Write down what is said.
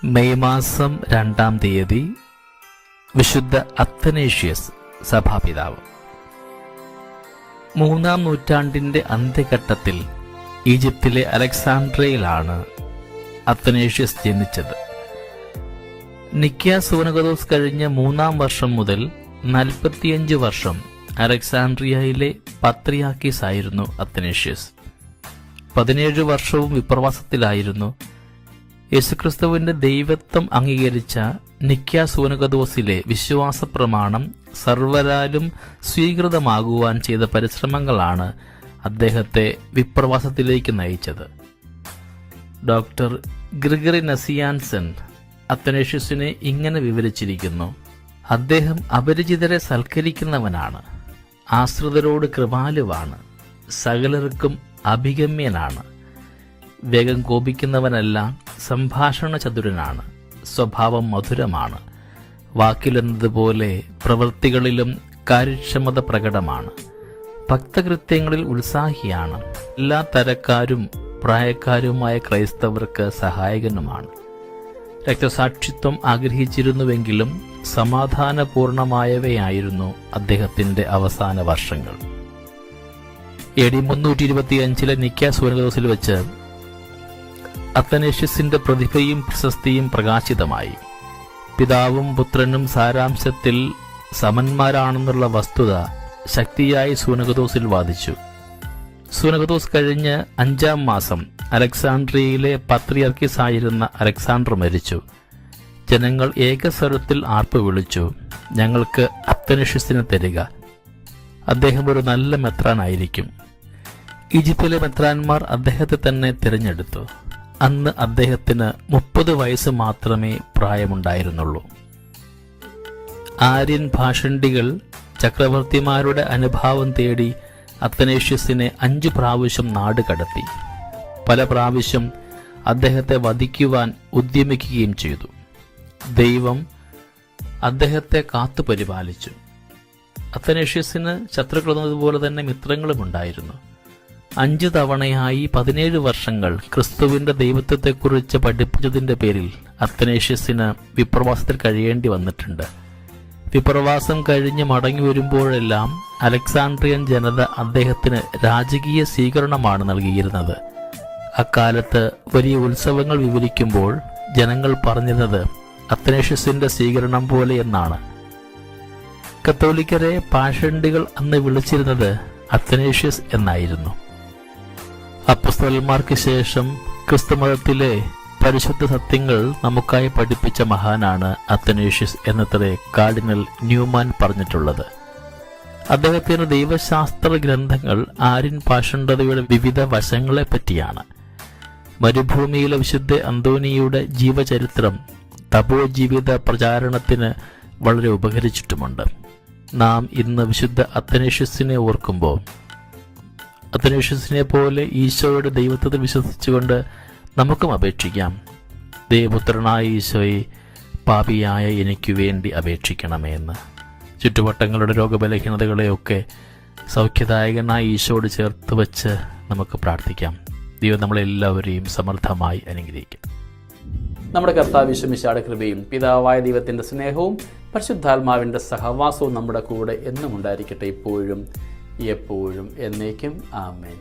May മാസം 2-ാം തീയതി വിശുദ്ധ അത്തനേഷ്യസ് സഭാപിതാവ്. 3-ാം നൂറ്റാണ്ടിൻ്റെ അന്ത്യഘട്ടത്തിൽ ഈജിപ്തിലെ അലക്സാൻഡ്രിയയിലാണ് അത്തനേഷ്യസ് ജനിച്ചത്. നിക്യ സൂനകദോസ് കഴിഞ്ഞ 3-ാം വർഷം മുതൽ 45 വർഷം അലക്സാൻഡ്രിയയിലെ പത്രിയാക്കീസ് ആയിരുന്നു അത്തനേഷ്യസ്. 17 വർഷവും വിപ്രവാസത്തിലായിരുന്നു. യേശുക്രിസ്തുവിന്റെ ദൈവത്വം അംഗീകരിച്ച നിക്യ സൂനകദോസിലെ വിശ്വാസ പ്രമാണം സർവരാലും സ്വീകൃതമാകുവാൻ ചെയ്ത പരിശ്രമങ്ങളാണ് അദ്ദേഹത്തെ വിപ്രവാസത്തിലേക്ക് നയിച്ചത്. ഡോക്ടർ ഗ്രിഗറി നസിയാൻസൻ അത്തനേഷ്യസിനെ ഇങ്ങനെ വിവരിച്ചിരിക്കുന്നു: അദ്ദേഹം അപരിചിതരെ സൽക്കരിക്കുന്നവനാണ്, ആശ്രിതരോട് കൃപാലുവാണ്, സകലർക്കും അഭിഗമ്യനാണ്, വേഗം കോപിക്കുന്നവനല്ല, സംഭാഷണ ചതുരനാണ്, സ്വഭാവം മധുരമാണ്, വാക്കിലെന്നതുപോലെ പ്രവൃത്തികളിലും കാര്യക്ഷമത പ്രകടമാണ്, ഭക്തകൃത്യങ്ങളിൽ ഉത്സാഹിയാണ്, എല്ലാ തരക്കാരും പ്രായക്കാരുമായ ക്രൈസ്തവർക്ക് സഹായകനുമാണ്. രക്തസാക്ഷിത്വം ആഗ്രഹിച്ചിരുന്നുവെങ്കിലും സമാധാനപൂർണമായവയായിരുന്നു അദ്ദേഹത്തിന്റെ അവസാന വർഷങ്ങൾ. AD 325 നിക്യ സൂനകദോസിൽ വെച്ച് അത്തനേഷ്യസിന്റെ പ്രതിഭയും പ്രശസ്തിയും പ്രകാശിതമായി. പിതാവും പുത്രനും സാരാംശത്തിൽ സമന്മാരാണെന്നുള്ള വസ്തുത ശക്തിയായി സൂനകദോസിൽ വാദിച്ചു. സൂനകദോസ് കഴിഞ്ഞ് 5-ാം മാസം അലക്സാൻഡ്രിയയിലെ പത്രിയർക്കീസ് ആയിരുന്ന അലക്സാണ്ടർ മരിച്ചു. ജനങ്ങൾ ഏകസ്വരത്തിൽ ആർപ്പ് വിളിച്ചു: ഞങ്ങൾക്ക് അത്തനേഷ്യസിനെ തരിക, അദ്ദേഹം ഒരു നല്ല മെത്രാനായിരിക്കും. ഈജിപ്തിലെ മെത്രാന്മാർ അദ്ദേഹത്തെ തന്നെ തിരഞ്ഞെടുത്തു. അന്ന് അദ്ദേഹത്തിന് 30 വയസ്സ് മാത്രമേ പ്രായമുണ്ടായിരുന്നുള്ളൂ. ആര്യൻ ഭാഷണ്ഡികൾ ചക്രവർത്തിമാരുടെ അനുഭാവം തേടി അത്തനേഷ്യസിനെ 5 പ്രാവശ്യം നാട് കടത്തി. പല പ്രാവശ്യം അദ്ദേഹത്തെ വധിക്കുവാൻ ഉദ്യമിക്കുകയും ചെയ്തു. ദൈവം അദ്ദേഹത്തെ കാത്തുപരിപാലിച്ചു. അത്തനേഷ്യസിന് ശത്രുക്കളെന്നതുപോലെ തന്നെ മിത്രങ്ങളുമുണ്ടായിരുന്നു. 5 തവണയായി 17 വർഷങ്ങൾ ക്രിസ്തുവിന്റെ ദൈവത്വത്തെക്കുറിച്ച് പഠിപ്പിച്ചതിന്റെ പേരിൽ അത്തനേഷ്യസിന് വിപ്രവാസത്തിൽ കഴിയേണ്ടി വന്നിട്ടുണ്ട്. വിപ്രവാസം കഴിഞ്ഞ് മടങ്ങി വരുമ്പോഴെല്ലാം അലക്സാൻഡ്രിയൻ ജനത അദ്ദേഹത്തിന് രാജകീയ സ്വീകരണമാണ് നൽകിയിരുന്നത്. അക്കാലത്ത് വലിയ ഉത്സവങ്ങൾ വിവരിക്കുമ്പോൾ ജനങ്ങൾ പറഞ്ഞിരുന്നത് അത്തനേഷ്യസിന്റെ സ്വീകരണം പോലെ എന്നാണ്. കത്തോലിക്കരെ പാഷണ്ഡികൾ അന്ന് വിളിച്ചിരുന്നത് അത്തനേഷ്യസ് എന്നായിരുന്നു. അപ്പോസ്തലന്മാർക്ക് ശേഷം ക്രിസ്തുമതത്തിലെ പരിശുദ്ധ സത്യങ്ങൾ നമുക്കായി പഠിപ്പിച്ച മഹാനാണ് അത്തനേഷ്യസ് എന്നത്രേ കാർഡിനൽ ന്യൂമാൻ പറഞ്ഞിട്ടുള്ളത്. അദ്ദേഹത്തിന്റെ ദൈവശാസ്ത്ര ഗ്രന്ഥങ്ങൾ ആര്യൻ പാഷണ്ഡതയുടെ വിവിധ വശങ്ങളെപ്പറ്റിയാണ്. മരുഭൂമിയിലെ വിശുദ്ധ അന്തോനിയുടെ ജീവചരിത്രം തപോജീവിത പ്രചാരണത്തിന് വളരെ ഉപകരിച്ചിട്ടുമുണ്ട്. നാം ഇന്ന് വിശുദ്ധ അത്തനേഷ്യസിനെ ഓർക്കുമ്പോൾ അത്തനേഷ്യസിനെ പോലെ ഈശോയുടെ ദൈവത്വത്തിൽ വിശ്വസിച്ചുകൊണ്ട് നമുക്കും അപേക്ഷിക്കാം: ദൈവപുത്രനായ ഈശോയെ, പാപിയായ എനിക്ക് വേണ്ടി അപേക്ഷിക്കണമേ എന്ന്. ചുറ്റുവട്ടങ്ങളുടെ രോഗബലഹീനതകളെയൊക്കെ സൗഖ്യദായകനായ ഈശോയോട് ചേർത്ത് വച്ച് നമുക്ക് പ്രാർത്ഥിക്കാം. ദൈവം നമ്മളെല്ലാവരെയും സമൃദ്ധമായി അനുഗ്രഹിക്കും. നമ്മുടെ കർത്താവ് യേശുമിശിഹായുടെ കൃപയും പിതാവായ ദൈവത്തിൻ്റെ സ്നേഹവും പരിശുദ്ധാത്മാവിൻ്റെ സഹവാസവും നമ്മുടെ കൂടെ എന്നും ഉണ്ടായിരിക്കട്ടെ, ഇപ്പോഴും എപ്പോഴും എന്നേക്കും. ആമേൻ.